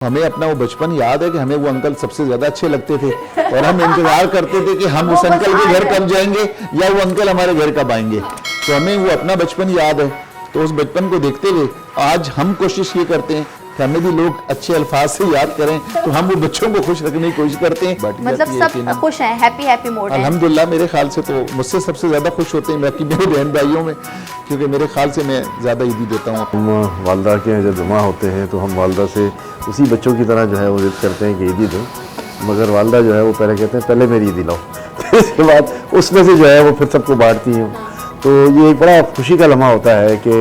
हमें अपना वो बचपन याद है कि हमें वो अंकल सबसे ज्यादा अच्छे लगते थे और हम इंतजार करते थे कि हम उस अंकल के घर कब जाएंगे या वो अंकल हमारे घर कब आएंगे। तो हमें वो अपना बचपन याद है। तो उस बचपन को देखते हुए आज हम कोशिश ये करते हैं कि हमें भी लोग अच्छे अल्फाज से याद करें, तो हम वो बच्चों को खुश रखने की कोशिश करते हैं। मतलब सब खुश हैं, हैप्पी मोड है। अल्हम्दुलिल्लाह मेरे ख्याल से तो मुझसे सबसे ज्यादा खुश होते हैं बाकी मेरे बहन भाइयों में, क्योंकि मेरे ख्याल से मैं ज्यादा ईदी देता हूँ। हम वालदा के यहाँ जब जमा होते हैं तो हम वालदा से उसी बच्चों की तरह जो है वो जिद करते हैं कि ईदी दो, मगर वालदा जो है वो पहले कहते हैं पहले मेरी ईदी लाओ इसके बाद उसमें से जो है वो फिर सबको बांटती हैं। तो ये एक बड़ा खुशी का लम्हा होता है कि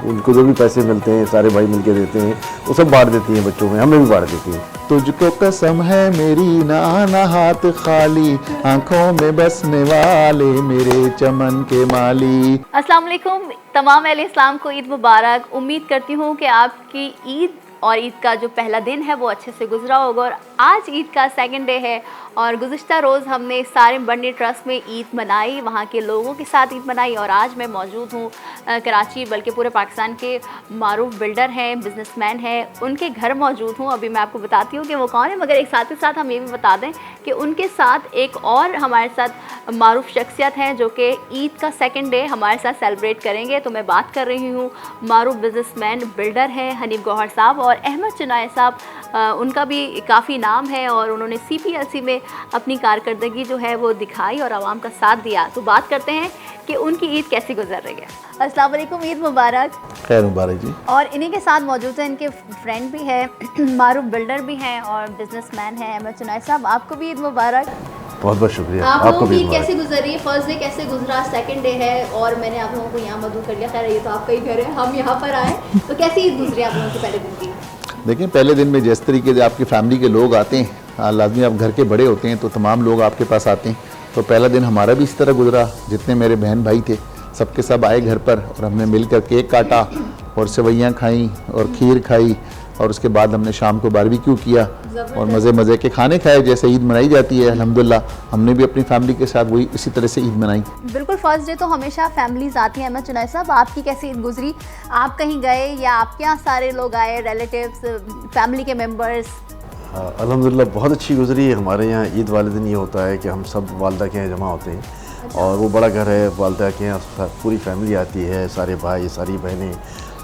उनको जो भी पैसे मिलते हैं सारे भाई मिलके देते हैं, वो सब बांट देती हैं बच्चों में, हमें भी बांट देती हैं। तुझको कसम है मेरी ना हाथ खाली, आंखों में बसने वाले मेरे चमन के माली। अस्सलाम वालेकुम, तमाम अहले इस्लाम को ईद मुबारक। उम्मीद करती हूँ कि आपकी ईद और ईद का जो पहला दिन है वो अच्छे से गुजरा होगा। और आज ईद का सेकंड डे है और गुज़िश्ता रोज़ हमने सारिम बंडी ट्रस्ट में ईद मनाई, वहाँ के लोगों के साथ ईद मनाई। और आज मैं मौजूद हूँ कराची, बल्कि पूरे पाकिस्तान के मारूफ बिल्डर हैं, बिजनेसमैन हैं, उनके घर मौजूद हूँ। अभी मैं आपको बताती हूँ कि वो कौन है, मगर एक साथ ही साथ हम ये भी बता दें कि उनके साथ एक और हमारे साथ मारूफ शख्सियत हैं जो कि ईद का सेकंड डे हमारे साथ सेलिब्रेट करेंगे। तो मैं बात कर रही हूँ मारूफ बिजनेसमैन बिल्डर हैं हनीफ गौहर साहब और अहमद चुनाय साहब। उनका भी काफ़ी नाम है और उन्होंने CPLC में अपनी कारकर्दगी जो है वो दिखाई और आवाम का साथ दिया। तो बात करते हैं कि उनकी ईद कैसी गुजर रही है। अस्सलाम वालेकुम, ईद मुबारक। खैर मुबारक जी। और इन्हीं के साथ मौजूद हैं इनके फ्रेंड भी है, मारूफ बिल्डर भी हैं और बिजनेसमैन हैं अहमद चुनाय साहब। आपको भी ईद मुबारक। बहुत बहुत शुक्रिया। आप आपको लोगों की भी ईद मुबारक। कैसे गुजरी, फर्स्ट डे कैसे गुजरा, सेकंड डे है और मैंने आप लोगों को यहाँ मदद कर लिया। खैर ये तो आपका ही घर है, हम यहाँ पर आए, तो कैसी ईद गुजरी आप लोगों की पहले दिन की? देखिए पहले दिन में जिस तरीके से आपकी फैमिली के लोग आते हैं, लाजमी आप घर के बड़े होते हैं तो तमाम लोग आपके पास आते हैं, तो पहला दिन हमारा भी इस तरह गुजरा। जितने मेरे बहन भाई थे सबके सब आए घर पर और हमने मिलकर केक काटा और सेवइयाँ खाई और खीर खाई और उसके बाद हमने शाम को बारबेक्यू किया और मज़े के खाने खाए जैसे ईद मनाई जाती है। अल्हम्दुलिल्लाह हमने भी अपनी फैमिली के साथ वही इसी तरह से ईद मनाई। बिल्कुल, फर्स्ट डे तो हमेशा फैमिलीज आती हैं। अहमद चुनाय साहब, आपकी कैसी ईद गुजरी? आप कहीं गए या आपके यहाँ सारे लोग आए, रिलेटिव्स, फैमिली के मेम्बर्स? अल्हम्दुलिल्लाह बहुत अच्छी गुजरी है। हमारे यहाँ ईद वाले दिन ये होता है कि हम सब वालदा के यहाँ जमा होते हैं। और वो बड़ा घर है, वालदा के यहाँ पूरी फैमिली आती है, सारे भाई सारी बहनें,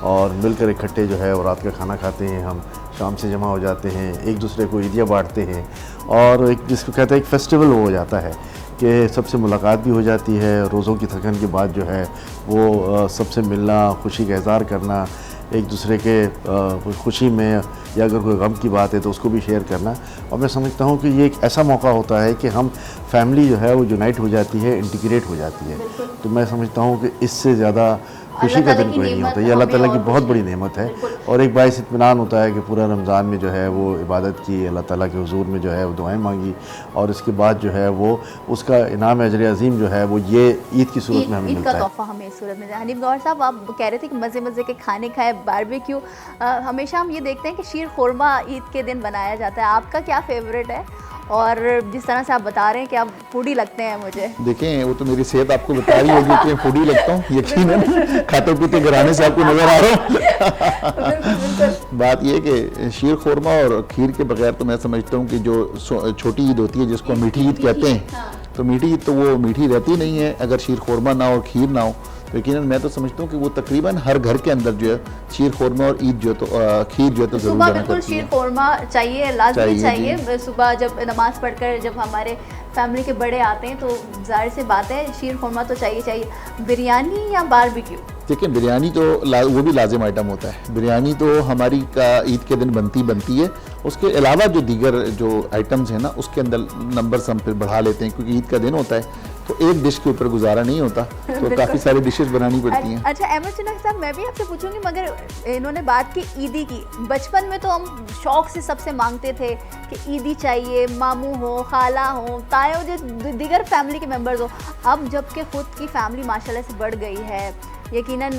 और मिलकर इकट्ठे जो है वो रात का खाना खाते हैं। हम शाम से जमा हो जाते हैं, एक दूसरे को ईदियाँ बांटते हैं और एक जिसको कहते हैं एक फेस्टिवल हो जाता है कि सबसे मुलाकात भी हो जाती है। रोज़ों की थकन के बाद जो है वो सबसे मिलना, खुशी का इज़हार करना, एक दूसरे के खुशी में या अगर कोई गम की बात है तो उसको भी शेयर करना। और मैं समझता हूँ कि ये एक ऐसा मौका होता है कि हम फैमिली जो है वो यूनाइट हो जाती है, इंटीग्रेट हो जाती है। तो मैं समझता हूँ कि इससे ज़्यादा खुशी का दिन कोई नहीं होता। ये अल्लाह ताला की बहुत बड़ी नेमत है और एक बाइस इत्मीनान होता है कि पूरा रमज़ान में जो है वो इबादत की, अल्लाह ताला के हुजूर में जो है वो दुआएं मांगी और इसके बाद जो है वो उसका इनाम अजर अज़ीम जो है वो ये ईद की सूरत में हमें मिलता है। ईद का तोहफा हमें इस सूरत में। हनीफ गौहर साहब, आप कह रहे थे कि मज़े के खाने खाए, बारबेक्यू। हमेशा हम ये देखते हैं कि शीर खुरमा ईद के दिन बनाया जाता है। आपका क्या फेवरेट है? और जिस तरह से आप बता रहे हैं कि आप फूडी लगते हैं मुझे। देखें वो तो मेरी सेहत आपको बता रही होगी कि मैं फूडी लगता हूँ, यकीनन खाते पीते घराने से आपको नजर आ रहा हूँ। बात ये कि शीर खुरमा और खीर के बगैर तो मैं समझता हूँ कि जो छोटी ईद होती है जिसको मीठी ईद कहते हैं, तो मीठी ईद तो वो मीठी रहती नहीं है अगर शीर खुरमा ना हो, खीर ना हो। तो यकीनन मैं तो समझता हूँ कि वो तकरीबन हर घर के अंदर जो है शीर खुरमा और ईद जो तो खीर जो है तो जरूर बना करती है। शीर खुरमा चाहिए, लाजमी चाहिए। सुबह जब नमाज पढ़कर जब हमारे फैमिली के बड़े आते हैं तो जाहिर सी बात है शीर खुरमा तो चाहिए। बिरयानी या बारबेक्यू? देखिए बिरयानी तो वो भी लाजिम आइटम होता है। बिरयानी तो हमारी का ईद के दिन बनती है। उसके अलावा जो दीगर जो आइटम्स हैं ना उसके अंदर नंबर हम फिर बढ़ा लेते हैं, क्योंकि ईद का दिन होता है तो एक डिश के ऊपर गुजारा नहीं होता, तो काफ़ी सारी डिशेस बनानी पड़ती हैं। अच्छा अहमद चुनाय साहब, मैं भी आपसे पूछूंगी, मगर इन्होंने बात की ईदी की। बचपन में तो हम शौक से सबसे मांगते थे कि ईदी चाहिए, मामू हो, खाला हो, ताए हो, जो दीगर फैमिली के मेम्बर्स हो। अब जबकि खुद की फैमिली माशाल्लाह से बढ़ गई है, यकीनन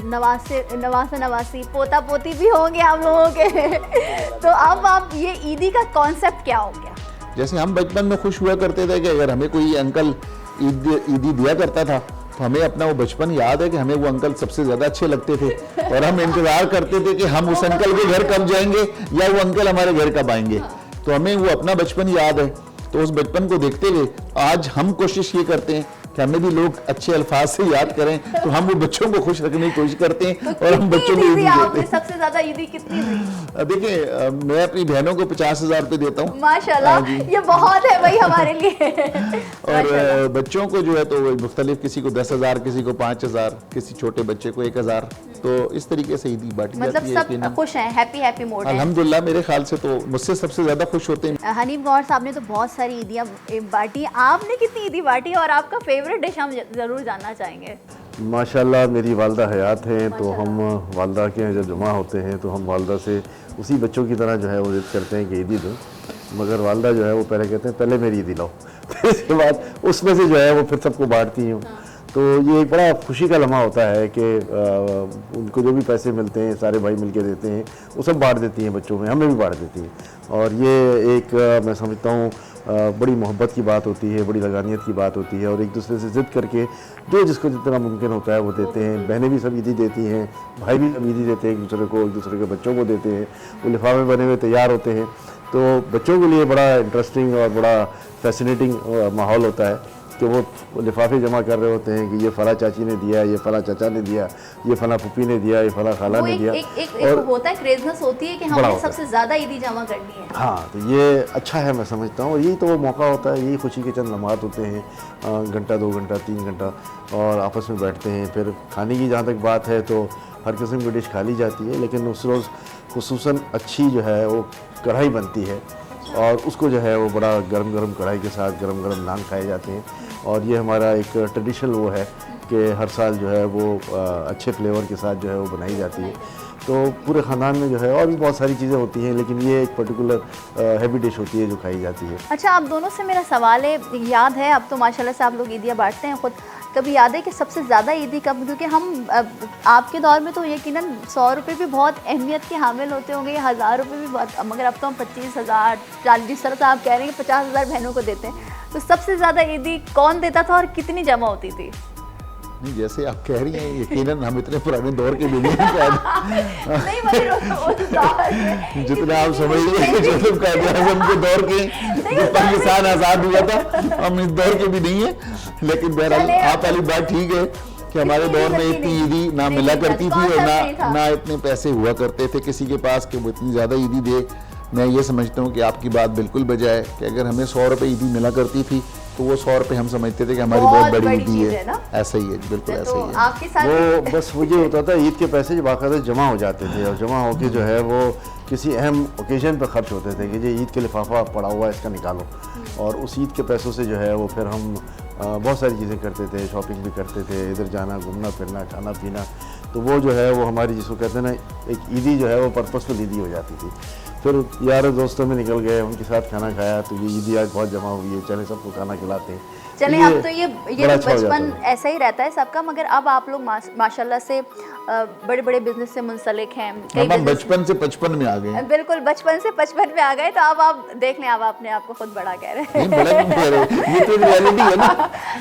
नवासी पोता पोती भी होंगे आप लोगों के तो अब आप ये ईदी का कॉन्सेप्ट क्या हो गया? जैसे हम बचपन में खुश हुआ करते थे कि अगर हमें कोई अंकल ईदी दिया करता था तो हमें अपना वो बचपन याद है कि हमें वो अंकल सबसे ज़्यादा अच्छे लगते थे और हम इंतज़ार करते थे कि हम उस अंकल के घर कब जाएंगे या वो अंकल हमारे घर कब आएंगे। तो हमें वो अपना बचपन याद है। तो उस बचपन को देखते हुए आज हम कोशिश ये करते हैं कि हमें भी लोग अच्छे अल्फाज से याद करें, तो हम वो बच्चों को खुश रखने की कोशिश करते हैं और हम बच्चों को ईदी देते हैं। सबसे ज्यादा ईदी कितनी दी? देखिए मैं अपनी बहनों को 50,000 रुपये देता हूँ माशाल्लाह, ये बहुत है भाई हमारे लिए। और बच्चों को जो है तो मुख्तलिफ, किसी को 10,000, किसी को 5,000, किसी छोटे बच्चे को 1,000, तो इस तरीके से ईदी बांटी मतलब जाती है। सब खुश हैं, हैप्पी मोड है अल्हम्दुलिल्लाह। मेरे ख्याल से तो मुझसे सबसे ज्यादा खुश होते हैं। हनीफ गौहर साहब ने तो बहुत सारी ईदियाँ बांटी, आपने कितनी ईदी बांटी और आपका फेवरेट डिश हम जरूर जानना चाहेंगे। माशाल्लाह मेरी वालदा हयात हैं, तो हम वालदा के यहाँ जब जमा होते हैं तो हम वालदा से उसी बच्चों की तरह जो है वो जिद करते हैं कि ईदी दो, मगर वालदा जो है वो पहले कहते हैं पहले मेरी ईदी लाओ, फिर इसके बाद उसमें से जो है वो फिर सबको बांटती हैं। तो ये एक बड़ा खुशी का लम्हा होता है कि उनको जो भी पैसे मिलते हैं सारे भाई मिलके देते हैं, वो सब बांट देती हैं बच्चों में, हमें भी बांट देती हैं। और ये एक मैं समझता हूँ बड़ी मोहब्बत की बात होती है, बड़ी लगानियत की बात होती है, और एक दूसरे से ज़िद करके जो जिसको जितना मुमकिन होता है वो देते हैं। बहनें भी सब ईदी देती हैं, भाई भी सब ईदी देते हैं एक दूसरे को, एक दूसरे के बच्चों को देते हैं। वो लिफाफे बने हुए तैयार होते हैं, तो बच्चों के लिए बड़ा इंटरेस्टिंग और बड़ा फैसिनेटिंग माहौल होता है कि वो लिफाफे जमा कर रहे होते हैं कि ये फला चाची ने दिया, ये फला चाचा ने दिया, ये फला पुप्पी ने दिया, ये फला खाला ने दिया। एक होता है, क्रेजनेस होती है कि हमें सबसे ज़्यादा ईदी जमा करनी है। हाँ, तो ये अच्छा है, मैं समझता हूँ। और यही तो वो मौका होता है, यही खुशी के चंद लम्हात होते हैं, घंटा 2 घंटा 3 घंटा, और आपस में बैठते हैं। फिर खाने की जहाँ तक बात है तो हर किस्म की डिश खा ली जाती है, लेकिन उस रोज़ खुसूसन अच्छी जो है वो कढ़ाई बनती है, और उसको जो है वो बड़ा गरम गरम कढ़ाई के साथ गरम गरम नान खाए जाते हैं। और ये हमारा एक ट्रेडिशनल वो है कि हर साल जो है वो अच्छे फ्लेवर के साथ जो है वो बनाई जाती है। तो पूरे ख़ानदान में जो है और भी बहुत सारी चीज़ें होती हैं, लेकिन ये एक पर्टिकुलर हैवी डिश होती है जो खाई जाती है। अच्छा, आप दोनों से मेरा सवाल है, याद है अब तो माशाल्लाह से आप लोग ईदियाँ बांटते हैं खुद, कभी याद है कि सबसे ज़्यादा ईदी कब? क्योंकि हम आपके दौर में तो यकीनन 100 रुपये भी बहुत अहमियत के हामिल होते होंगे, 1000 रुपये भी बहुत, मगर अब तो हम 25,000, 40, जिस तरह से आप कह रहे हैं कि 50,000 बहनों को देते हैं, तो सबसे ज़्यादा ईदी कौन देता था और कितनी जमा होती थी? नहीं, जैसे आप कह रही हैं, यकीनन हम इतने पुराने दौर के भी नहीं हैं। जितने आप समझ लीजिए जो तुम कायद-ए-आज़म के दौर के, जब पाकिस्तान आज़ाद हुआ था, हम इस दौर के भी नहीं हैं। लेकिन बहरहाल आप वाली बात ठीक है कि हमारे दौर में इतनी ईदी ना मिला करती थी और ना इतने पैसे हुआ करते थे किसी के पास कि वो इतनी ज़्यादा ईदी दे। मैं ये समझता हूँ कि आपकी बात बिल्कुल बजा है कि अगर हमें 100 रुपये ईदी मिला करती थी तो वो 100 रुपये हम समझते थे कि हमारी बहुत बड़ी ईदी है। ऐसा ही है, बिल्कुल ऐसा ही है। आपके साथ वो बस वो ये होता था, ईद के पैसे जो बाकायदा जमा हो जाते थे, और जमा होके जो है वो किसी अहम ओकेजन पर खर्च होते थे कि ये ईद के लिफाफा पड़ा हुआ है, इसका निकालो। और उस ईद के पैसों से जो है वो फिर हम बहुत सारी चीज़ें करते थे, शॉपिंग भी करते थे, इधर जाना, घूमना फिरना, खाना पीना। तो वो जो है वो हमारी जिसको कहते हैं ना एक ईदी जो है वो पर्पसफुल ईदी हो जाती थी। फिर यार दोस्तों में निकल गए, उनके साथ खाना खाया, तो ये ईदी आज बहुत जमा हुई है, चले सबको खाना खिलाते हैं। चले अब तो ये बचपन ऐसा ही रहता है सबका, मगर अब आप लोग माशाल्लाह से बड़े बड़े बिजनेस से मुंसलिक हैं। हम बचपन से 55 में आ गए। बिल्कुल, बचपन से 55 में आ गए, तो अब आप देख लें, अब अपने आप को खुद बड़ा कह रहे हैं। नहीं, बड़ा क्यों कह रहे हैं? ये तो रियलिटी है ना।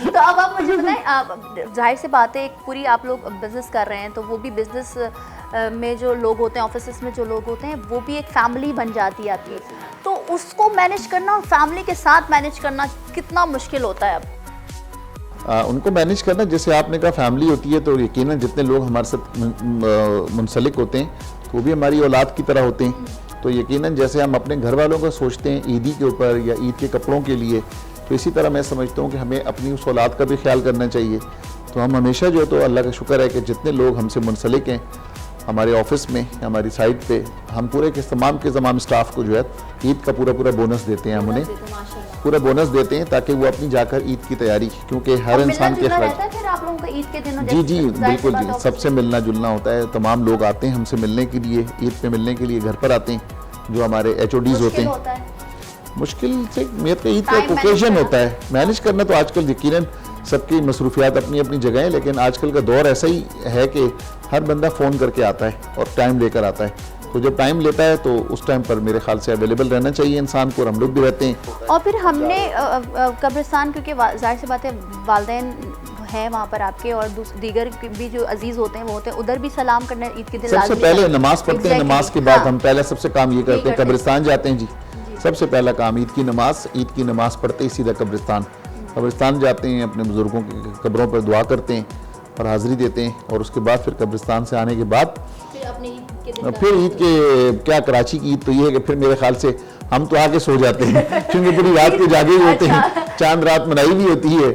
तो अब आप मुझे बताएं, जाहिर सी बात है, एक पूरी आप लोग बिजनेस कर रहे हैं, तो वो भी बिजनेस में जो लोग होते हैं, ऑफिस में जो लोग होते हैं, वो भी एक फैमिली बन जाती है आपकी। तो उसको मैनेज करना और फैमिली के साथ मैनेज करना कितना मुश्किल होता है अब? उनको मैनेज करना, जैसे आपने कहा फैमिली होती है, तो यकीनन जितने लोग हमारे साथ मुंसलिक होते हैं वो भी हमारी औलाद की तरह होते हैं। तो यकीनन जैसे हम अपने घर वालों को सोचते हैं ईदी के ऊपर या ईद के कपड़ों के लिए, तो इसी तरह मैं समझता हूँ कि हमें अपनी उस औलाद का भी ख्याल करना चाहिए। तो हम हमेशा जो, तो अल्लाह का शुक्र है कि जितने लोग हमसे मुंसलिक हैं हमारे ऑफिस में, हमारी साइट पे, हम पूरे के तमाम स्टाफ को जो है ईद का पूरा बोनस देते हैं। हम उन्हें पूरा बोनस देते हैं ताकि वो अपनी जाकर ईद की तैयारी, क्योंकि हर इंसान के जी बिल्कुल जी, सबसे मिलना जुलना होता है। तमाम लोग आते हैं हमसे मिलने के लिए, ईद पे मिलने के लिए घर पर आते हैं, जो हमारे HODs होते हैं। मुश्किल से मेरे का ईद का ओकेजन होता है, मैनेज करना तो आजकल यकीनन सबकी मसरूफियात अपनी अपनी जगह है, लेकिन आजकल का दौर ऐसा ही है कि हर बंदा फ़ोन करके आता है और टाइम लेकर आता है। तो जब टाइम लेता है तो उस टाइम पर मेरे ख्याल से अवेलेबल रहना चाहिए इंसान को, और हम लोग भी रहते हैं। और फिर हमने कब्रिस्तान, क्योंकि जाहिर सी बात है वालिदैन है वहाँ पर आपके और दीगर भी जो अजीज़ होते हैं वो होते हैं, उधर भी सलाम करना ईद के दिन सबसे लाजमी पहले है। नमाज पढ़ते हैं, Exactly, नमाज के बाद हाँ। हम पहला सबसे काम ये करते हैं, करते हैं। कब्रिस्तान जाते हैं जी। सबसे पहला काम ईद की नमाज पढ़ते ही सीधा कब्रिस्तान जाते हैं, अपने बुजुर्गों की कब्रों पर दुआ करते हैं और हाज़िरी देते हैं, और उसके बाद फिर कब्रिस्तान से आने के बाद फिर अपने ईद के दिन फिर ईद के क्या, कराची की ईद तो ये है कि फिर मेरे ख्याल से हम तो आके सो जाते हैं क्योंकि पूरी रात के जागे ही होते हैं, चांद रात मनाई भी होती है,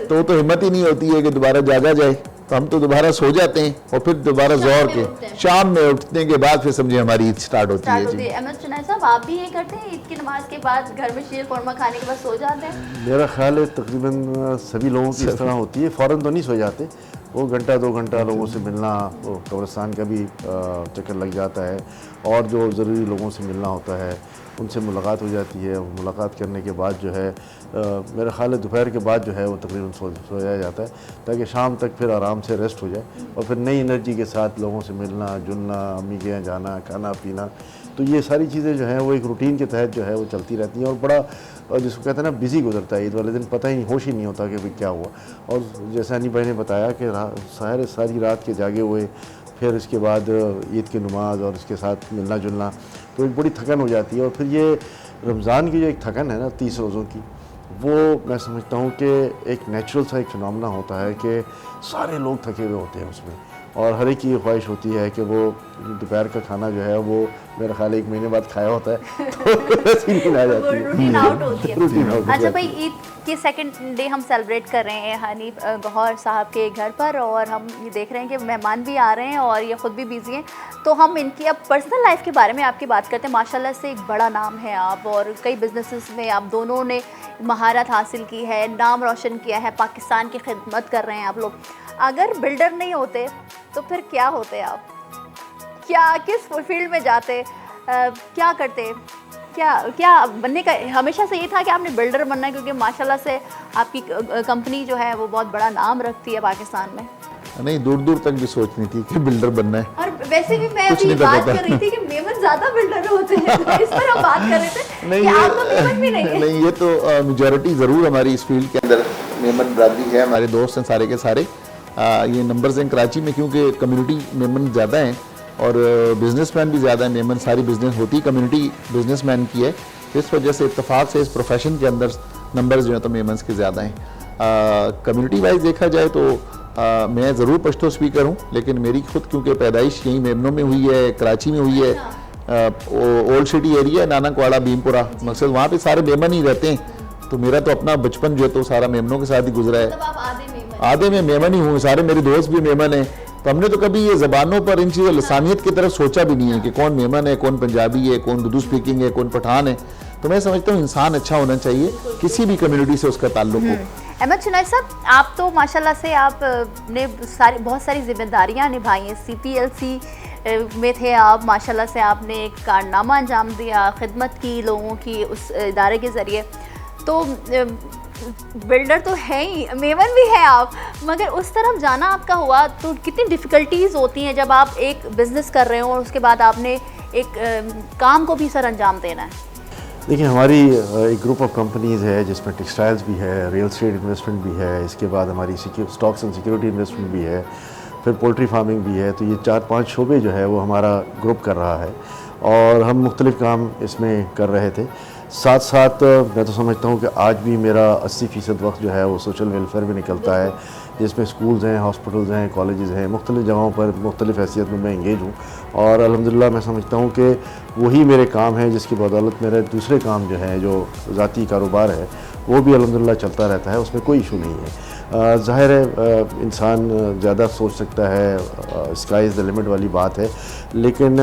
तो तो हिम्मत ही नहीं होती है कि दोबारा जागा जाए, तो हम तो दोबारा सो जाते हैं और फिर दोबारा जोर के शाम में उठने के बाद फिर समझे हमारी ईद स्टार्ट होती है जी। अहमद जुनैद साहब, आप भी ये करते हैं ईद की नमाज के बाद घर में शीर खुरमा खाने के बाद सो जाते हैं? मेरा ख्याल है तकरीबन सभी लोगों की इस तरह होती है, फ़ौरन तो नहीं सो जाते, वो घंटा 2 घंटा लोगों से मिलना, वो कब्रिस्तान का भी चक्कर लग जाता है, और जो ज़रूरी लोगों से मिलना होता है उनसे मुलाकात हो जाती है। मुलाकात करने के बाद जो है मेरा ख्याल है दोपहर के बाद जो है वो तकरीबन सोया जाता है, ताकि शाम तक फिर आराम से रेस्ट हो जाए और फिर नई एनर्जी के साथ लोगों से मिलना जुलना, अम्मी के यहाँ जाना, खाना पीना, तो ये सारी चीज़ें जो हैं वो एक रूटीन के तहत जो है वो चलती रहती हैं और बड़ा जिसको कहते हैं ना बिज़ी गुजरता है। ईद वाले दिन पता ही नहीं, होश ही नहीं होता कि भाई क्या हुआ। और जैसे अनी भाई ने बताया कि सारी रात के जागे हुए, फिर इसके बाद ईद की नमाज और इसके साथ मिलना जुलना, तो एक बड़ी थकन हो जाती है। और फिर ये रमज़ान की जो एक थकन है ना 30 रोज़ों की, वो मैं समझता हूँ कि एक नेचुरल सा एक फिनोमेना होता है कि सारे लोग थके हुए होते हैं उसमें, और हर एक की ये ख्वाहिश होती है कि वो दोपहर का खाना जो है वो मेरा ख्याल 1 महीने बाद खाया होता है तो नींद आ जाती है, रूटीन आउट होती है। रूटीन आउट हो अच्छा जाती भाई, है। ईद के सेकंड डे हम सेलिब्रेट कर रहे हैं हनीफ गौहर साहब के घर पर, और हम ये देख रहे हैं कि मेहमान भी आ रहे हैं और ये ख़ुद भी बिजी हैं, तो हम इनकी अब पर्सनल लाइफ के बारे में आपकी बात करते हैं। माशाल्लाह से एक बड़ा नाम है आप, और कई बिजनेसेस में आप दोनों ने महारत हासिल की है, नाम रोशन किया है, पाकिस्तान की खिदमत कर रहे हैं आप लोग। अगर बिल्डर नहीं होते तो फिर क्या होते आप? क्या किस फील्ड में जाते? क्या करते? क्या बनने का हमेशा से ये था कि आपने बिल्डर बनना है, क्योंकि माशाल्लाह से आपकी कंपनी जो है वो बहुत बड़ा नाम रखती है पाकिस्तान में? नहीं, दूर दूर तक भी सोचनी थी कि बिल्डर बनना है। और वैसे भी मैं कुछ अभी नहीं बात पता कर रही थी कि मेमन ज्यादा बिल्डर होते हैं, तो इस पर हम बात कर रहे थे नहीं, कि आप तो मेमन भी नहीं है। नहीं, ये तो मेजॉरिटी ज़रूर हमारी इस फील्ड के अंदर मेमन बरादरी है, हमारे दोस्त हैं सारे के सारे। ये नंबर्स हैं कराची में, क्योंकि कम्युनिटी मेमन ज़्यादा हैं और बिजनेसमैन भी ज़्यादा हैं। मेमन सारी बिजनेस होती कम्युनिटी बिजनेसमैन की है, इस वजह से इत्तेफाक से इस प्रोफेशन के अंदर नंबर्स जो हैं तो मेमन्स के ज़्यादा हैं। कम्युनिटी वाइज देखा जाए तो मैं ज़रूर पश्तो स्पीकर हूँ, लेकिन मेरी खुद क्योंकि पैदाइश यहीं मेमनों में हुई है, कराची में हुई है, ओल्ड सिटी एरिया नानक वाड़ा भीमपुरा मकसद, वहाँ पे सारे मेमन ही रहते हैं, तो मेरा तो अपना बचपन जो है तो सारा मेमनों के साथ ही गुजरा है। मतलब आप आधे में मेमन ही हूँ, सारे मेरे दोस्त भी मेमन हैं, तो हमने तो कभी ये ज़बानों पर इन चीज़ों लसानियत की तरफ सोचा भी नहीं है कि कौन मेमन है, कौन पंजाबी है, कौन उर्दू स्पीकिंग है, कौन पठान है। तो मैं समझता हूँ इंसान अच्छा होना चाहिए, किसी भी कम्युनिटी से उसका ताल्लुक हो। अहमद जुनैद साहब, आप तो माशाल्लाह से आपने बहुत सारी जिम्मेदारियां निभाई हैं। CPLC में थे आप, माशाल्लाह से आपने एक कारनामा अंजाम दिया, खिदमत की लोगों की उस इदारे के ज़रिए। तो बिल्डर तो है ही, मेमन भी है आप, मगर उस तरफ जाना आपका हुआ तो कितनी डिफ़िकल्टीज़ होती हैं जब आप एक बिज़नेस कर रहे हो और उसके बाद आपने एक काम को भी सर अंजाम देना है? देखिए, हमारी एक ग्रुप ऑफ कंपनीज़ है जिसमें टेक्सटाइल्स भी है, रियल एस्टेट इन्वेस्टमेंट भी है, इसके बाद हमारी स्टॉक्स एंड सिक्योरिटी इन्वेस्टमेंट भी है, फिर पोल्ट्री फार्मिंग भी है। तो ये 4-5 शोबे जो है वो हमारा ग्रुप कर रहा है और हम मुख्तलिफ़ काम इसमें कर रहे थे। साथ साथ मैं तो समझता हूँ कि आज भी मेरा 80% वक्त जो है वो सोशल वेलफेयर में निकलता है, जिसमें स्कूल्स हैं, हॉस्पिटल्स हैं, कॉलेजेस हैं, मुख्तलिफ़ जगहों पर मुख्तलिफ़ हैसियत में मैं इंगेज हूँ। और अल्हम्दुलिल्लाह मैं समझता हूँ कि वही मेरे काम हैं जिसकी बदौलत मेरे दूसरे काम जो हैं, जो ज़ाती कारोबार है, वो भी अल्हम्दुलिल्लाह चलता रहता है, उसमें कोई इशू नहीं है। ज़ाहिर है इंसान ज़्यादा सोच सकता है, स्काई इज़ द लिमिट वाली बात है, लेकिन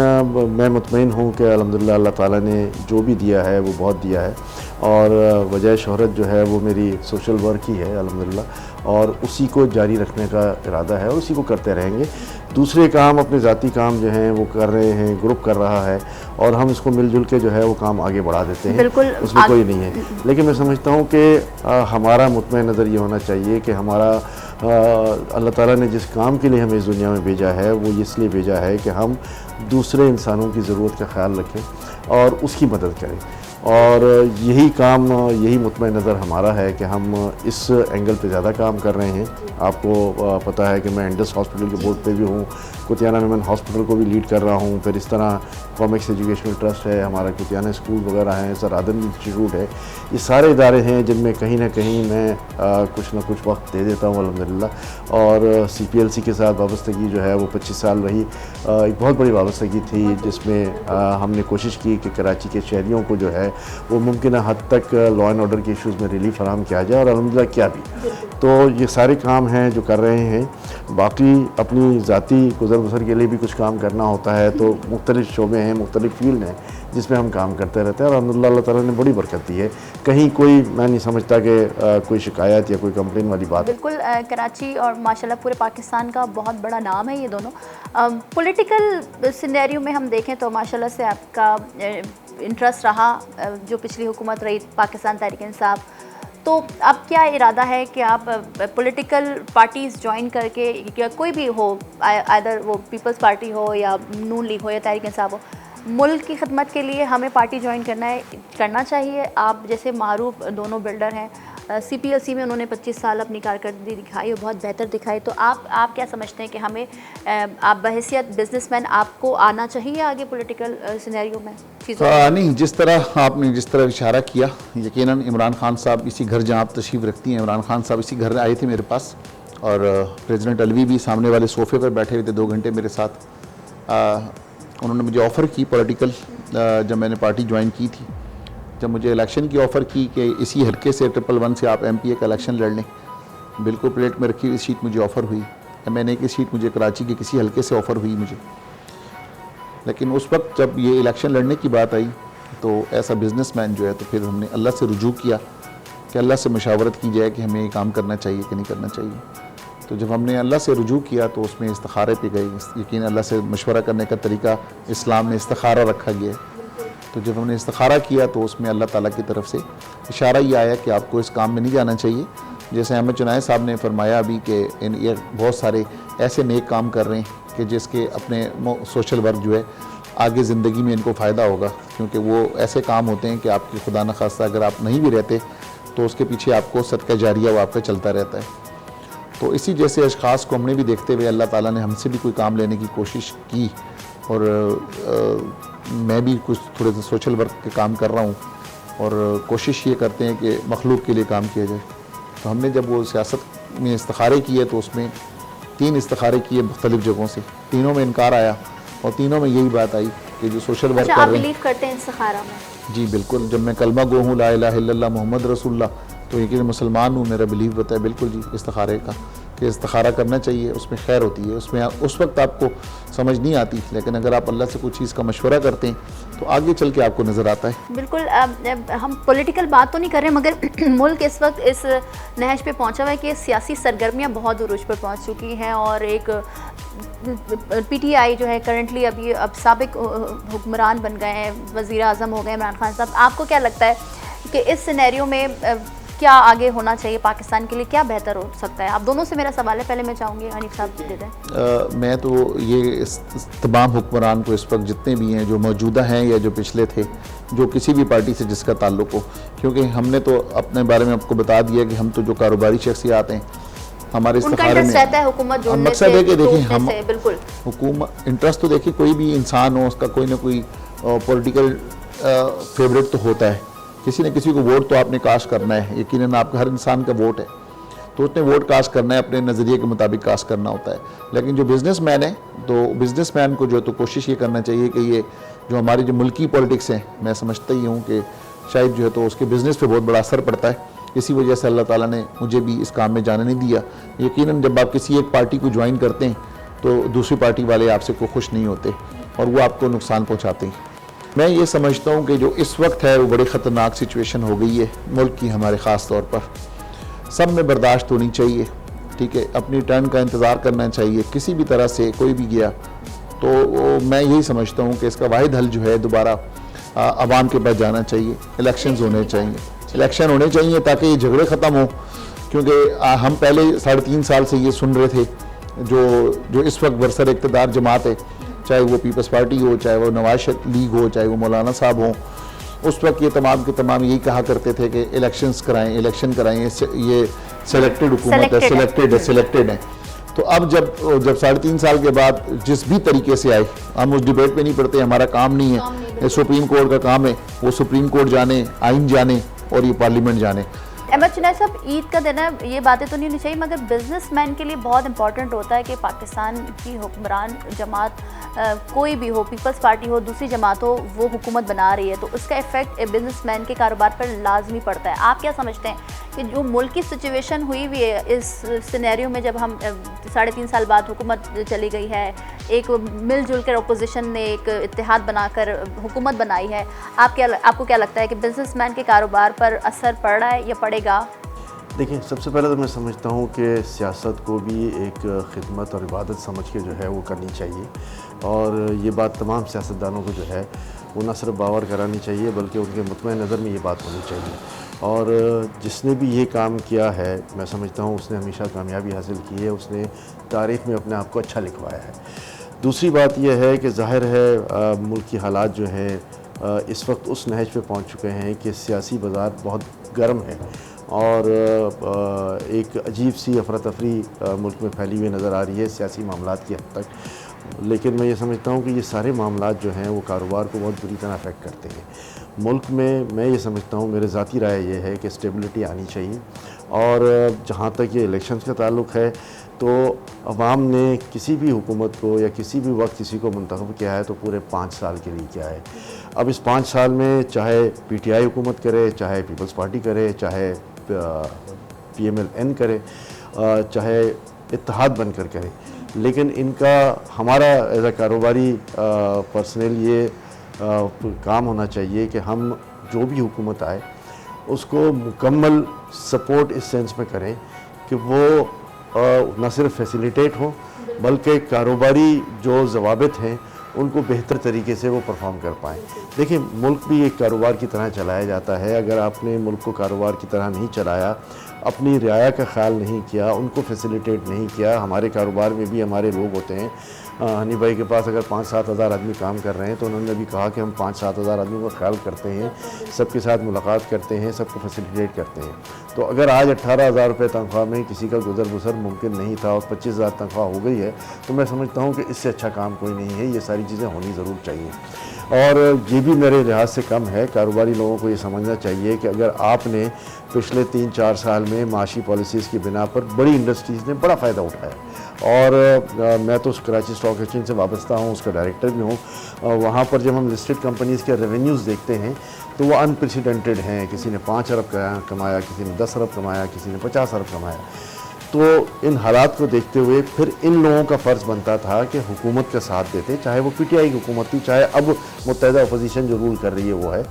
मैं मुतमईन हूँ कि अल्हम्दुलिल्लाह अल्लाह ताला ने जो भी दिया है वो बहुत दिया है, और वजह शोहरत जो है वो मेरी सोशल वर्क ही है अल्हम्दुलिल्लाह, और उसी को जारी रखने का इरादा है और उसी को करते रहेंगे। दूसरे काम, अपने ज़ाती काम जो हैं वो कर रहे हैं, ग्रुप कर रहा है, और हम इसको मिलजुल के जो है वो काम आगे बढ़ा देते हैं, उसमें कोई नहीं है। लेकिन मैं समझता हूँ कि हमारा मुतमईन नज़र ये होना चाहिए कि हमारा अल्लाह ताला ने जिस काम के लिए हमें इस दुनिया में भेजा है वो इसलिए भेजा है कि हम दूसरे इंसानों की ज़रूरत का ख्याल रखें और उसकी मदद करें। और यही काम, यही मुतमईन नज़र हमारा है कि हम इस एंगल पे ज़्यादा काम कर रहे हैं। आपको पता है कि मैं इंडस हॉस्पिटल के बोर्ड पे भी हूँ, कुतियाना में मैं हॉस्पिटल को भी लीड कर रहा हूँ। फिर इस तरह कॉमिक्स एजुकेशनल ट्रस्ट है, हमारा कुतियाना स्कूल वगैरह हैं, सर आदम इंस्टीट्यूट है। ये सारे इदारे हैं जिनमें कहीं ना कहीं मैं कुछ ना कुछ वक्त दे देता हूँ अल्हम्दुलिल्लाह। और CPLC के साथ वाबस्तगी जो है वो 25 साल रही। एक बहुत बड़ी वाबस्तगी थी जिसमें हमने कोशिश की कि कराची के शहरियों को जो है वो मुमकिन हद तक लॉ एंड ऑर्डर के इश्यूज़ में रिलीफ फराहम किया जाए, और अल्हम्दुलिल्लाह किया भी। तो ये सारे काम हैं जो कर रहे हैं। बाकी अपनी ज़ाती गुज़र बसर के लिए भी कुछ काम करना होता है, तो मुख्तलिफ़ शोबे हैं, मुख्तलिफ़ फील्ड हैं जिसमें हम काम करते रहते हैं, और अल्हम्दुलिल्लाह अल्लाह ताला ने बड़ी बरकत दी है। कहीं कोई, मैं नहीं समझता कि कोई शिकायत या कोई कंप्लेन वाली बात। बिल्कुल, कराची और माशाल्लाह पूरे पाकिस्तान का बहुत बड़ा नाम है ये दोनों। पॉलिटिकल सिनेरियो में हम देखें तो माशाल्लाह से आपका इंटरेस्ट रहा, जो पिछली हुकूमत रही पाकिस्तान तहरीक इंसाफ, तो अब क्या इरादा है कि आप पॉलिटिकल पार्टीज़ ज्वाइन करके, या कोई भी हो, आइदर वो पीपल्स पार्टी हो या नून लीग हो या तहरीक इंसाफ हो, मुल्क की खिदमत के लिए हमें पार्टी ज्वाइन करना चाहिए? आप जैसे मारूफ दोनों बिल्डर हैं, CPLC में उन्होंने 25 साल अपनी कारकर्दगी दिखाई और बहुत बेहतर दिखाई, तो आप क्या समझते हैं कि हमें, आप बहैसियत बिजनेसमैन, आपको आना चाहिए आगे पॉलिटिकल सिनेरियो में चीज़ों? नहीं, जिस तरह इशारा किया, यकीनन इमरान खान साहब इसी घर, जहाँ आप तशरीफ़ रखती हैं, इमरान खान साहब इसी घर आए थे मेरे पास, और प्रेसिडेंट अलवी भी सामने वाले सोफ़े पर बैठे हुए थे 2 घंटे मेरे साथ। उन्होंने मुझे ऑफ़र की पॉलिटिकल, जब मैंने पार्टी ज्वाइन की थी, जब मुझे इलेक्शन की ऑफ़र की कि इसी हल्के से 111 से आप MPA का इलेक्शन लड़ लें, बिल्कुल प्लेट में रखी हुई सीट मुझे ऑफ़र हुई। MNA की सीट मुझे कराची के किसी हल्के से ऑफ़र हुई मुझे, लेकिन उस वक्त जब ये इलेक्शन लड़ने की बात आई तो ऐसा बिजनेसमैन जो है, तो फिर हमने अल्लाह से रुजू किया कि अल्लाह से मशावरत की जाए कि हमें ये काम करना चाहिए कि नहीं करना चाहिए। तो जब हमने अल्लाह से रुजू किया तो उसमें इस्तिखारे पे गए। यकीन अल्लाह से मशवरा करने का तरीका इस्लाम में इस्तिखारा रखा गया है। तो जब हमने इस्तिखारा किया तो उसमें अल्लाह ताला की तरफ से इशारा ये आया कि आपको इस काम में नहीं जाना चाहिए। जैसे अहमद चुनाय साहब ने फरमाया अभी कि ये बहुत सारे ऐसे नेक काम कर रहे हैं कि जिसके अपने सोशल वर्क जो है आगे ज़िंदगी में इनको फ़ायदा होगा, क्योंकि वो ऐसे काम होते हैं कि आपकी खुदा न खास्ता अगर आप नहीं भी रहते तो उसके पीछे आपको सदका जारिया वो आपका चलता रहता है। तो इसी जैसे अशख़ास को हमने भी देखते हुए अल्लाह ताला ने हमसे भी कोई काम लेने की कोशिश की, और मैं भी कुछ थोड़े से सोशल वर्क के काम कर रहा हूँ, और कोशिश ये करते हैं कि मखलूक के लिए काम किया जाए। तो हमने जब वो सियासत में इस्तिखारे किए तो उसमें 3 इस्तिखारे किए मुख्तलिफ़ जगहों से, तीनों में इनकार आया, और तीनों में यही बात आई कि जो सोशल वर्क कर रहे हैं। आप बिलीव करते हैं इस्तिखारा में? जी बिल्कुल, जब मैं कलमा गो हूँ ला इलाहा इल्लल्लाह मोहम्मद रसूलुल्लाह, तो यकीन मुसलमान हूँ, मेरा बिलीव बताया बिल्कुल जी इस्तिखारे का, कि इस्तिखारा करना चाहिए, उसमें खैर होती है। उसमें उस वक्त आपको समझ नहीं आती, लेकिन अगर आप अल्लाह से कुछ चीज़ का मशवरा करते हैं तो आगे चल के आपको नज़र आता है। बिल्कुल, हम पॉलिटिकल बात तो नहीं कर रहे, मगर मुल्क इस वक्त इस नहज पे पहुंचा हुआ है कि सियासी सरगर्मियां बहुत उरूज पर पहुंच चुकी हैं, और एक PTI जो है करंटली अब साबिक हुक्मरान बन गए हैं, वज़ीर आज़म हो गए इमरान खान साहब। आपको क्या लगता है कि इस सिनेरियो में क्या आगे होना चाहिए पाकिस्तान के लिए, क्या बेहतर हो सकता है? आप दोनों से मेरा सवाल है, पहले मैं चाहूँगी हनीफ साहब दे दें। मैं तो ये तमाम हुक्मरान को इस वक्त जितने भी हैं, जो मौजूदा हैं या जो पिछले थे, जो किसी भी पार्टी से जिसका ताल्लुक़ हो, क्योंकि हमने तो अपने बारे में आपको बता दिया कि हम तो जो कारोबारी शख्सियात हैं हमारे इस्तिखारे में रहता है हुकूमत जोड़ने मकसद है कि देखिए हम बिल्कुल हुकूमत इंटरेस्ट तो देखिए कोई भी इंसान हो उसका कोई ना कोई पॉलिटिकल फेवरेट तो होता है, किसी न किसी को वोट तो आपने कास्ट करना है, यकीनन आपका हर इंसान का वोट है, तो उसने वोट कास्ट करना है, अपने नज़रिए के मुताबिक कास्ट करना होता है। लेकिन जो बिज़नेसमैन है, तो बिज़नेसमैन को जो तो कोशिश ये करना चाहिए कि ये जो हमारी जो मुल्की पॉलिटिक्स है, मैं समझता ही हूँ कि शायद जो है तो उसके बिज़नेस पे बहुत बड़ा असर पड़ता है। इसी वजह से अल्लाह ताला ने मुझे भी इस काम में जाने नहीं दिया। यकीनन जब आप किसी एक पार्टी को ज्वाइन करते हैं तो दूसरी पार्टी वाले आपसे को खुश नहीं होते और वो आपको नुकसान पहुँचाते हैं। मैं ये समझता हूँ कि जो इस वक्त है वो बड़ी ख़तरनाक सिचुएशन हो गई है मुल्क की, हमारे ख़ास तौर पर सब में बर्दाश्त होनी चाहिए, ठीक है, अपनी टर्न का इंतज़ार करना चाहिए। किसी भी तरह से कोई भी गया तो मैं यही समझता हूँ कि इसका वाहिद हल जो है दोबारा आवाम के पास जाना चाहिए, इलेक्शंस होने चाहिए, इलेक्शन होने चाहिए ताकि ये झगड़े ख़त्म हो। क्योंकि हम पहले 3.5 साल से ये सुन रहे थे, जो इस वक्त बरसर इक़्तिदार जमात है, चाहे वो पीपल्स पार्टी हो, चाहे वो नवाज लीग हो, चाहे वो मौलाना साहब हों, उस वक्त ये तमाम के तमाम यही कहा करते थे कि इलेक्शन कराएं, ये सेलेक्टेड हुकूमत है, सिलेक्टेड है। तो अब जब 3.5 साल के बाद जिस भी तरीके से आए, हम उस डिबेट पे नहीं पड़ते, हमारा काम नहीं है, ये सुप्रीम कोर्ट का काम है, वो सुप्रीम कोर्ट जाने, आइन जाने और ये पार्लियामेंट जाने। अहमद चुनैद साहब, ईद का दिन है, ये बातें तो नहीं होनी चाहिए, मगर बिजनेसमैन के लिए बहुत इंपॉर्टेंट होता है कि पाकिस्तान की हुक्मरान जमात कोई भी हो, पीपल्स पार्टी हो, दूसरी जमात हो, वो हुकूमत बना रही है, तो उसका इफेक्ट बिजनेसमैन के कारोबार पर लाजमी पड़ता है। आप क्या समझते हैं कि जो मुल्क की सिचुएशन हुई हुई है इस सिनेरियो में, जब हम 3.5 साल बाद हुकूमत चली गई है, एक मिलजुल कर अपोजिशन ने एक इत्तेहाद बनाकर हुकूमत बनाई है, आपको क्या लगता है कि बिजनेसमैन के कारोबार पर असर पड़ रहा है या पड़ेगा? देखिए, सबसे पहले तो मैं समझता हूँ कि सियासत को भी एक खिदमत और इबादत समझ के जो है वो करनी चाहिए, और ये बात तमाम सियासतदानों को जो है वो न सिर्फ बावर करानी चाहिए बल्कि उनके मुतमईन नज़र में ये बात होनी चाहिए। और जिसने भी ये काम किया है, मैं समझता हूँ उसने हमेशा कामयाबी हासिल की है, उसने तारीख़ में अपने आप को अच्छा लिखवाया है। दूसरी बात यह है कि ज़ाहिर है मुल्क की हालात जो है इस वक्त उस नहज पे पहुँच चुके हैं कि सियासी बाज़ार बहुत गर्म है और एक अजीब सी अफरा तफरी मुल्क में फैली हुई नज़र आ रही है सियासी मामलात की हद तक। लेकिन मैं ये समझता हूँ कि ये सारे मामलात जो हैं वो कारोबार को बहुत बुरी तरह अफेक्ट करते हैं मुल्क में। मैं ये समझता हूँ, मेरे ज़ाती राय ये है कि स्टेबिलिटी आनी चाहिए, और जहाँ तक ये इलेक्शंस का ताल्लुक़ है तो अवाम ने किसी भी हुकूमत को या किसी भी वक्त किसी को मुंतखब किया है तो पूरे 5 साल के लिए किया है। अब इस 5 साल में चाहे PTI हुकूमत करे, चाहे पीपल्स पार्टी करे, चाहे PMLN करे, चाहे इत्तेहाद बनकर करे, लेकिन इनका हमारा एज अ कारोबारी पर्सनल ये काम होना चाहिए कि हम जो भी हुकूमत आए उसको मुकम्मल सपोर्ट इस सेंस में करें कि वो न सिर्फ फैसिलिटेट हो बल्कि कारोबारी जो ज़वाबित हैं उनको बेहतर तरीके से वो परफॉर्म कर पाएँ। देखिए, मुल्क भी एक कारोबार की तरह चलाया जाता है। अगर आपने मुल्क को कारोबार की तरह नहीं चलाया, अपनी रियाया का ख्याल नहीं किया, उनको फैसिलिटेट नहीं किया, हमारे कारोबार में भी हमारे लोग होते हैं। हनी भाई के पास अगर 5-7 हज़ार आदमी काम कर रहे हैं तो उन्होंने भी कहा कि हम 5-7 हज़ार आदमी का ख्याल करते हैं, सबके साथ मुलाकात करते हैं, सबको फैसिलिटेट करते हैं। तो अगर आज 18,000 रुपये तनख्वाह में किसी का गुजर बसर मुमकिन नहीं था और 25,000 तनख्वाह हो गई है, तो मैं समझता हूँ कि इससे अच्छा काम कोई नहीं है। ये सारी चीज़ें होनी ज़रूर चाहिए, और ये भी मेरे लिहाज से कम है। कारोबारी लोगों को ये समझना चाहिए कि अगर आपने पिछले 3-4 साल में माशी पॉलिसीज़ की बिना पर बड़ी इंडस्ट्रीज़ ने बड़ा फ़ायदा उठाया, और मैं तो कराची स्टॉक एक्सचेंज से वाबस्ता हूँ, उसका डायरेक्टर भी हूँ। वहाँ पर जब हम लिस्टेड कंपनीज़ के रेवेन्यूज़ देखते हैं तो वो अनप्रेसिडेंटेड हैं। किसी ने 5 अरब कमाया, किसी ने 10 अरब कमाया, किसी ने 50 अरब कमाया। तो इन हालात को देखते हुए फिर इन लोगों का फ़र्ज़ बनता था कि हुकूमत का साथ देते, चाहे वो PTI की हुकूमत थी, चाहे अब मुत्तहिदा अपोजिशन जो रूल कर रही है वो है,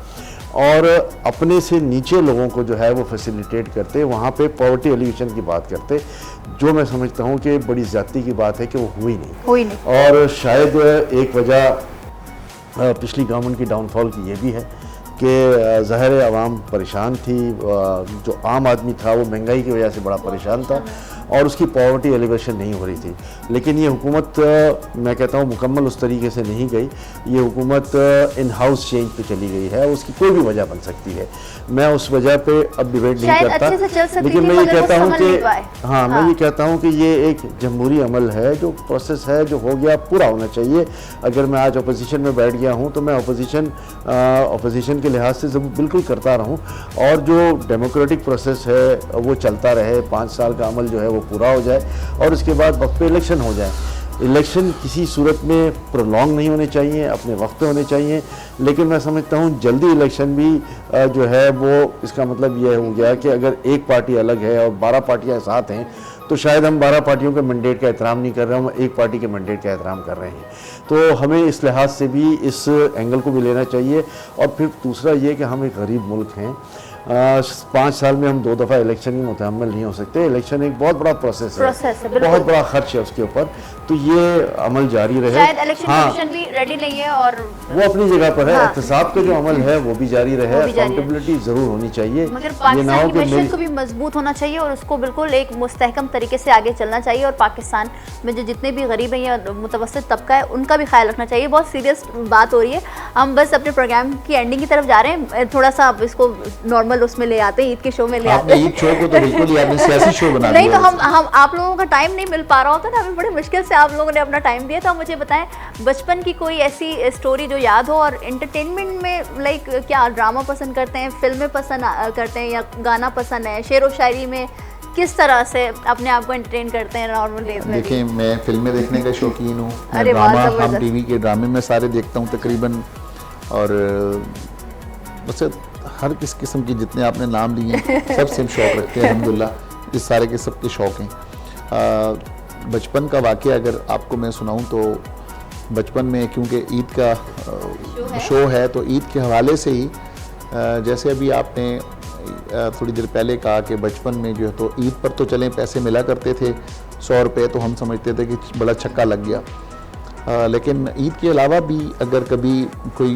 और अपने से नीचे लोगों को जो है वो फैसिलिटेट करते, वहाँ पे पॉवर्टी एलिवेशन की बात करते, जो मैं समझता हूँ कि बड़ी ज़्यादती की बात है कि वो हुई नहीं। और शायद एक वजह पिछली गवर्नमेंट की डाउनफॉल की ये भी है कि ज़ाहिर आवाम परेशान थी, जो आम आदमी था वो महंगाई की वजह से बड़ा परेशान था और उसकी पॉवर्टी एलिवेशन नहीं हो रही थी। लेकिन ये हुकूमत, मैं कहता हूँ, मुकम्मल उस तरीके से नहीं गई। ये हुकूमत इन हाउस चेंज पे चली गई है, उसकी कोई भी वजह बन सकती है। मैं उस वजह पे अब डिबेट नहीं करता, लेकिन मैं ये कहता हूँ कि हाँ, मैं ये कहता हूँ कि ये एक जमहूरी अमल है, जो प्रोसेस है, जो हो गया पूरा होना चाहिए। अगर मैं आज अपोजिशन में बैठ गया हूँ तो मैं अपोजिशन के लिहाज से बिल्कुल करता रहूँ, और जो डेमोक्रेटिक प्रोसेस है वो चलता रहे, 5 साल का अमल जो है वो पूरा हो जाए, और उसके बाद वक्त पे इलेक्शन हो जाए। इलेक्शन किसी सूरत में प्रोलॉन्ग नहीं होने चाहिए, अपने वक्त पे होने चाहिए। लेकिन मैं समझता हूँ जल्दी इलेक्शन भी जो है वो, इसका मतलब ये हो गया कि अगर एक पार्टी अलग है और 12 पार्टियाँ साथ हैं तो शायद हम 12 पार्टियों के मैंडेट का एहतराम नहीं कर रहे हैं, हम एक पार्टी के मैंडेट का एहतराम कर रहे हैं। तो हमें इस लिहाज से भी इस एंगल को भी लेना चाहिए। और फिर दूसरा ये कि हम एक गरीब मुल्क हैं, 5 साल में हम 2 दफ़ा इलेक्शन में मुतहम्मिल नहीं हो सकते। इलेक्शन एक बहुत बड़ा प्रोसेस है, बिल्कुल। बहुत बड़ा खर्च है उसके ऊपर, तो ये अमल जारी रहे। शायद इलेक्शन कमीशन भी रेडी नहीं है और वो अपनी जगह पर है। हाँ। एहतसाब का जो अमल है वो भी जारी रहे, वो भी जारी है। अकाउंटेबिलिटी ज़रूर होनी चाहिए। मगर ये ना हो पाकिस्तान की कि मैशत मेरी को भी मजबूत होना चाहिए और उसको बिल्कुल एक मुस्तहकम तरीके से आगे चलना चाहिए, और पाकिस्तान में जो जितने भी गरीब हैं या मुतवस्सित तबका है उनका भी ख्याल रखना चाहिए। बहुत सीरियस बात हो रही है, हम बस अपने प्रोग्राम की एंडिंग की तरफ जा रहे हैं, थोड़ा सा आप इसको नॉर्मल उसमें ले आते हैं, ईद के शो में ले आते आपने हैं। ईद शो को तो बिल्कुल ही आपने सियासी शो बना नहीं दिया। तो हम आप लोगों का टाइम नहीं मिल पा रहा होता ना, हमें बड़े मुश्किल से आप लोगों ने अपना टाइम दिया। तो मुझे बताएं बचपन की कोई ऐसी स्टोरी जो याद हो, और एंटरटेनमेंट में लाइक क्या ड्रामा पसंद करते हैं, फिल्में पसंद करते हैं, या गाना पसंद है, शेर व शायरी में किस तरह से अपने आप को एंटरटेन करते हैं नॉर्मल डेज में? देखिए मैं फिल्में देखने का शौकीन हूँ, मैं अरे वाह, ड्रामा, हम जबरदस्त। टीवी के ड्रामे में सारे देखता हूँ तकरीबन, और वैसे हर किस्म की जितने आपने नाम लिए हैं सब सेम शौक़ रखते हैं अल्हम्दुलिल्लाह, इस सारे के सबके शौक़ हैं। बचपन का वाक़या अगर आपको मैं सुनाऊँ तो बचपन में क्योंकि ईद का शो है तो ईद के हवाले से ही जैसे अभी आपने थोड़ी देर पहले कहा कि बचपन में जो है तो ईद पर तो चलें पैसे मिला करते थे 100 रुपये, तो हम समझते थे कि बड़ा छक्का लग गया। लेकिन ईद के अलावा भी अगर कभी कोई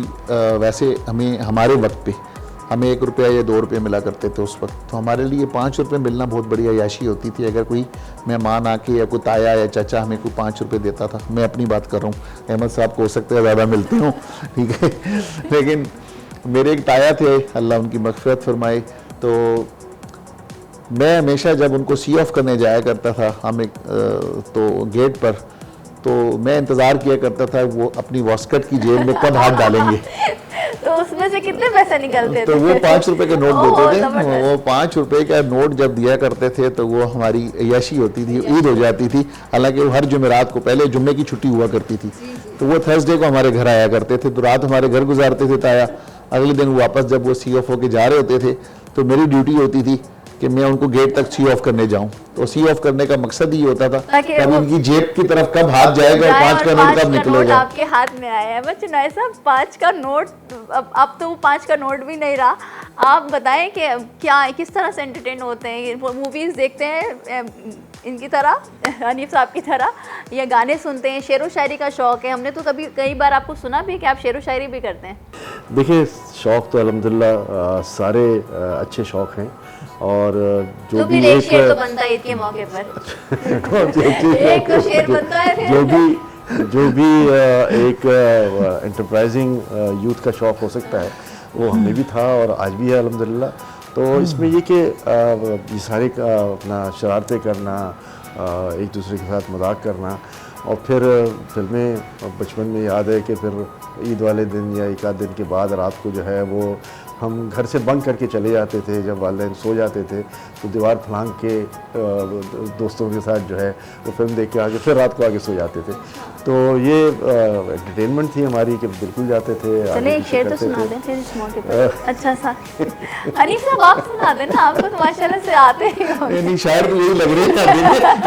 वैसे हमारे वक्त पे हमें 1 रुपया या 2 रुपये मिला करते थे उस वक्त, तो हमारे लिए 5 रुपये मिलना बहुत बड़ी अयाशी होती थी। अगर कोई मेहमान आके या कोई ताया या चाचा हमें कोई 5 रुपये देता था, मैं अपनी बात कर रहा हूँ, अहमद साहब को हो सकता है ज़्यादा मिलते हों, ठीक है, लेकिन मेरे एक ताया थे, अल्लाह उनकी मग़फ़िरत फरमाए, तो मैं हमेशा जब उनको सी ऑफ करने जाया करता था हम एक तो गेट पर, तो मैं इंतज़ार किया करता था वो अपनी वॉस्कट की जेब में कब हाथ डालेंगे। तो उसमें से कितने पैसे निकलते थे? तो वो 5 रुपए के नोट ओह, देते थे, जबरदस्त। वो 5 रुपए का नोट जब दिया करते थे तो वो हमारी अय्याशी होती थी, ईद हो जाती थी। हालांकि वो हर जुमेरात को, पहले जुम्मे की छुट्टी हुआ करती थी, तो वो थर्सडे को हमारे घर आया करते थे, तो रात हमारे घर गुजारते थे ताया। अगले दिन वापस जब वो सी ऑफ होके जा रहे होते थे तो मेरी ड्यूटी होती थी कि मैं उनको गेट तक सी ऑफ करने जाऊं। तो सी ऑफ करने का मकसद ही होता था ताकि कब वो उनकी जेब की तरफ कब हाथ जाएगा और 5 का नोट कब निकलेगा। आपके हाथ में आया है बच्चे ना, ऐसा 5 का नोट, अब तो वो 5 का नोट भी नहीं रहा। आप बताएं कि क्या किस तरह से एंटरटेन होते हैं, मूवीज़ देखते हैं इनकी तरह, हनीफ साहब की तरह, या गाने सुनते हैं, शेर व शायरी का शौक़ है? हमने तो कई बार आपको सुना भी है कि आप शेर व शायरी भी करते हैं। देखिए शौक़ तो अल्हम्दुलिल्लाह सारे अच्छे शौक़ हैं, और जो भी एक शेर तो बनता है ईद के मौके पर, एक तो शेर बनता है, जो भी एक एंटरप्राइजिंग यूथ का शौक़ हो सकता है वो हमें भी था और आज भी है अल्हम्दुलिल्लाह। तो इसमें ये कि ये सारे अपना शरारतें करना, एक दूसरे के साथ मजाक करना, और फिर फिल्में बचपन में याद है कि फिर ईद वाले दिन या एक आध दिन के बाद रात को जो है वो हम घर से बंक करके चले जाते थे, जब वालिदैन सो जाते थे तो दीवार फलांग के दोस्तों के साथ जो है वो फिल्म देख के आके फिर रात को आगे सो जाते थे। तो ये एंटरटेनमेंट थी हमारी कि बिल्कुल जाते थे। चलिए एक शेर तो सुना दें फिर इस मौके पर, अच्छा सा। हनीफ साहब आप सुना दें ना, आपको तो माशाल्लाह से आते हैं। नहीं शायर तो यही लग रही है,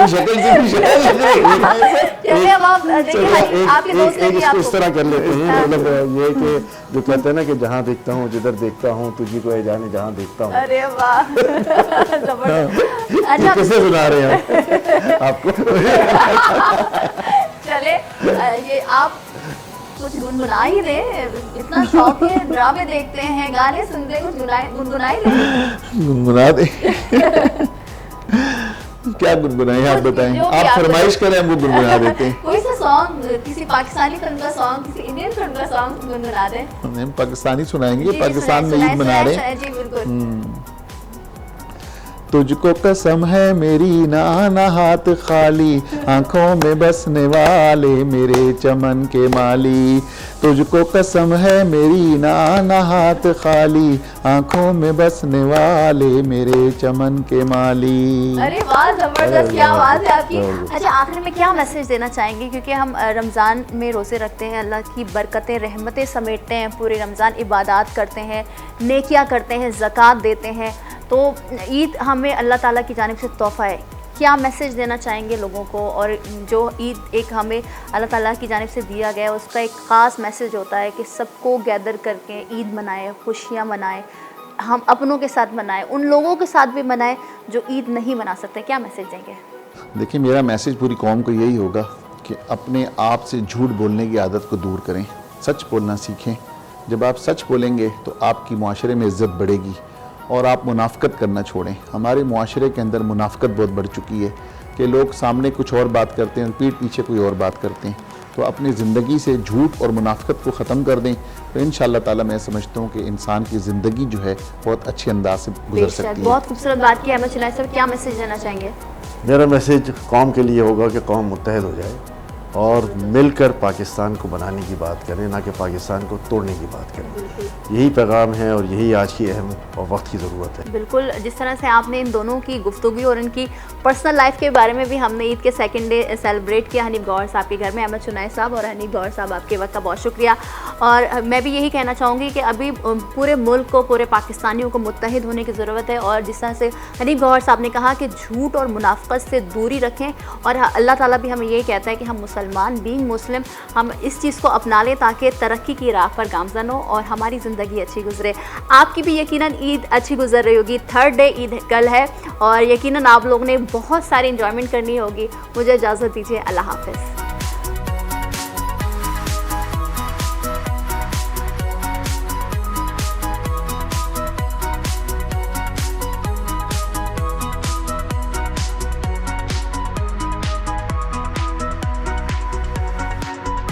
शक्ल से भी शायर लग रही है। चलिए अब आप देखिए आपके दोस्त ने भी इसको इस आपको तरह कर लेते हैं, मतलब ये कि जो कहते हैं ना कि जहाँ देखता हूँ जिधर देखता हूँ तुझी को है जाने जहाँ देखता हूँ। अरे वाह, जबरदस्त। अच्छा कैसे सुना रहे हैं आपको? चले ये आप कुछ गुनगुना ही दें, इतना शौक है, ड्रामे देखते हैं, गाने सुनते हैं, कुछ गुनगुना ही दें। गुनगुना दे क्या गुनगुनाएं आप बताएं, जो भी आप आप फरमाइश करें हम वो गुनगुना देते हैं। कोई सा सॉन्ग, किसी पाकिस्तानी फिल्म का सॉन्ग, किसी इंडियन फिल्म का सॉन्ग गुनगुना दें। हम पाकिस्तानी सुनाएंगे, जी, पाकिस्तान में सुनाएं, ईद मना रहे सुनाएं, जी बिल्कुल। तुझको कसम है मेरी ना हाथ खाली, आंखों में बसने वाले मेरे चमन के माली। तुझको कसम है मेरी ना हाथ खाली, आंखों में बसने वाले मेरे चमन के माली। अरे वाह, जबरदस्त, क्या आवाज़ है आपकी। अच्छा आखिर में क्या मैसेज देना चाहेंगे, क्योंकि हम रमज़ान में रोज़े रखते हैं, अल्लाह की बरकतें रहमतें समेटते हैं, पूरे रमज़ान इबादत करते हैं, नेकियां करते हैं, ज़कात देते हैं, तो ईद हमें अल्लाह ताला की जानिब से तोहफ़ा है। क्या मैसेज देना चाहेंगे लोगों को, और जो ईद एक हमें अल्लाह ताला की जानिब से दिया गया है उसका एक ख़ास मैसेज होता है कि सबको गैदर करके ईद मनाएं, खुशियाँ मनाएं, हम अपनों के साथ मनाएं, उन लोगों के साथ भी मनाएं जो ईद नहीं मना सकते, क्या मैसेज देंगे? देखिए, मेरा मैसेज पूरी कौम को यही होगा कि अपने आप से झूठ बोलने की आदत को दूर करें, सच बोलना सीखें। जब आप सच बोलेंगे तो आपकी मुआशरे में इज़्ज़त बढ़ेगी और आप मुनाफ़कत करना छोड़ें। हमारे मुआशरे के अंदर मुनाफ़कत बहुत बढ़ चुकी है कि लोग सामने कुछ और बात करते हैं, पीठ पीछे कोई और बात करते हैं। तो अपनी ज़िंदगी से झूठ और मुनाफ़कत को ख़त्म कर दें तो इंशाअल्लाह ताला मैं समझता हूँ कि इंसान की ज़िंदगी जो है बहुत अच्छे अंदाज से गुजर सकती है। बहुत खूबसूरत बात की अहमद चुनाई साहब, क्या मैसेज देना चाहेंगे? मेरा मैसेज कौम के लिए होगा कि कौम मुत्तहद हो जाए और मिलकर पाकिस्तान को बनाने की बात करें, ना कि पाकिस्तान को तोड़ने की बात करें। यही पैगाम है और यही आज की अहम और वक्त की ज़रूरत है। बिल्कुल, जिस तरह से आपने इन दोनों की गुफ्तगू और इनकी पर्सनल लाइफ के बारे में भी हमने ईद के सेकंड डे सेलिब्रेट किया हनीफ गौहर साहब के घर में। अहमद चुनाई साहब और हनीफ गौहर साहब, आपके वक्त का बहुत शुक्रिया। और मैं भी यही कहना चाहूँगी कि अभी पूरे मुल्क को, पूरे पाकिस्तानियों को मुत्तहिद होने की ज़रूरत है। और जिस तरह से हनीफ गौहर साहब ने कहा कि झूठ और मुनाफ़क़त से दूरी रखें, और अल्लाह ताला भी हमें यही कहता है कि हम मुसलमान बीइंग मुस्लिम हम इस चीज़ को अपना लें ताकि तरक्की की राह पर गामज़न हो और हमारी ज़िंदगी अच्छी गुजरे। आपकी भी यकीनन ईद अच्छी गुजर रही होगी। थर्ड डे ईद कल है और यकीनन आप लोगों ने बहुत सारी इंजॉयमेंट करनी होगी। मुझे इजाज़त दीजिए, अल्लाह हाफ़िज़।